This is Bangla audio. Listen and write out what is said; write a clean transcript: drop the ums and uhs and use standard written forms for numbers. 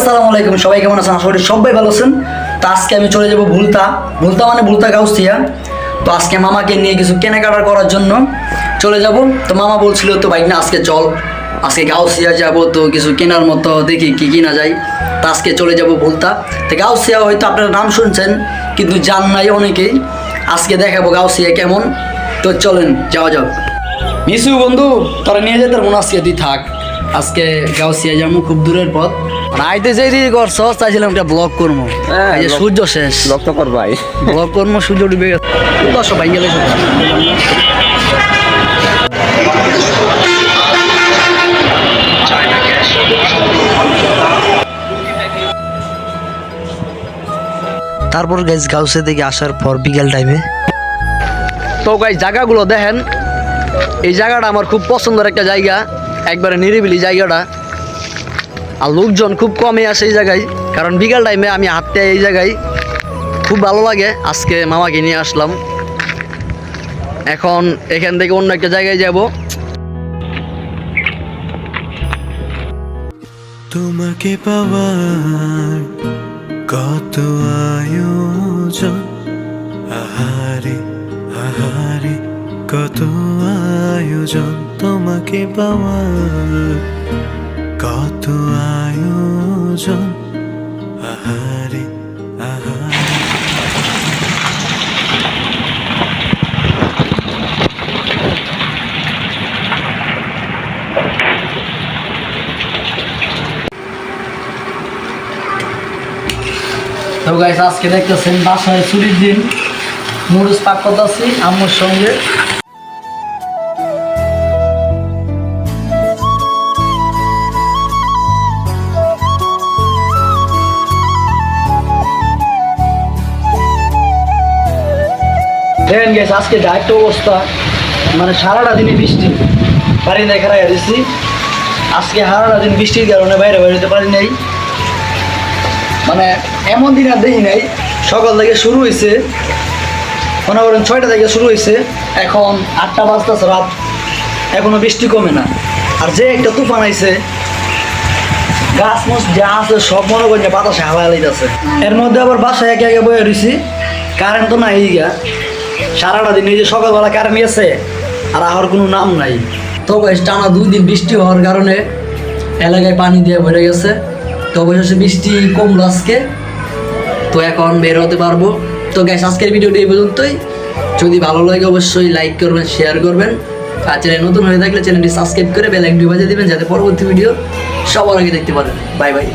আসসালামু আলাইকুম, সবাই কেমন আছেন? আশা করি সবাই ভালো আছেন। তো আজকে আমি চলে যাব ভুলতা মানে ভুলতা গাউসিয়া। তো আজকে মামাকে নিয়ে কিছু কেনাকাটা করার জন্য চলে যাব। তো মামা বলছিল তো বাইক না আজকে চল, আজকে গাউসিয়া যাব, তো কিছু কেনার মতো দেখি কি কিনা যায়। তো আজকে চলে যাব ভুলতা। তো গাউসিয়া হয়তো আপনারা নাম শুনছেন কিন্তু জান নাই অনেকেই। আজকে দেখাবো গাউসিয়া কেমন। তো চলেন যাওয়া যাক। মিশু বন্ধু, তোরা নিয়ে যেতে মনে আজকে তুই থাক। আজকে গাউসিয়া যাবো, খুব দূরের পথ। আইতে যেই দিকে করছ চাইছিলাম একটা ব্লগ করবো। এই যে সূর্য শেষ, ব্লগ তো কর ভাই, ব্লগ করবো, সূর্য ডুবে গেছে। দশ ভাই গেলে তারপর গাইজ গাউসে থেকে আসার পর বিকেল টাইমে তো গাইজ জায়গাগুলো দেখেন। এই জায়গাটা আমার খুব পছন্দের একটা জায়গা, একবারে নিরিবিলি জায়গাটা। আর লোকজন খুব কমই আসে এই জায়গায়, কারণ বিকাল টাইমে আমি হাঁটতে এই জায়গায় খুব ভালো লাগে। আজকে মামাকে নিয়ে আসলাম। এখন এখান থেকে অন্য একটা জায়গায় যাব। তোমাকে পাওয়ার কত আয়োজন, আহারে আহারে কত আয়োজন, তোমাকে পাওয়ার কত আয়োজন, আহারে আহারে। তো গাইস আজকে দেখতেছেন বাসায় ছুটির দিন, নুডলস পাক করতেছি আম্মুর সঙ্গে। দেখেন গাইস আজকে যা একটা অবস্থা, মানে সারাটা দিনই বৃষ্টি, বাড়ি দেখা গেছি। আজকে সারাটা দিন বৃষ্টির কারণে বাইরে বেরোতে পারি নাই। মানে এমন দিন আর দেখি নাই। সকাল থেকে শুরু হয়েছে, মনে করেন 6টা থেকে শুরু হয়েছে, এখন 8টা বাজতেছে রাত, এখনো বৃষ্টি কমে না। আর যে একটা তুফান আইছে, গাছ মুছ যা আছে সব মনে করেন বাতাসে হাওয়া লাইতেছে। এর মধ্যে আবার বাসায় একে একে বয়ে রয়েছি, কারেন্ট তো নাই গা। সারাটা দিন এই যে সকালবেলা কারেন্ট গেছে আর আহার কোনো নাম নাই। তো টানা 2 দিন বৃষ্টি হওয়ার কারণে এলাকায় পানি দিয়ে ভরে গেছে। তো অবশেষে বৃষ্টি কমলো আজকে, তো এখন বের হতে পারবো। তো গ্যাস আজকের ভিডিওটি এই পর্যন্তই। যদি ভালো লাগে অবশ্যই লাইক করবেন, শেয়ার করবেন। আর চ্যানেল নতুন হয়ে থাকলে চ্যানেলটি সাবস্ক্রাইব করে বেল আইকনটি বাজিয়ে দিবেন, যাতে পরবর্তী ভিডিও সবার আগে দেখতে পারেন। Bye bye.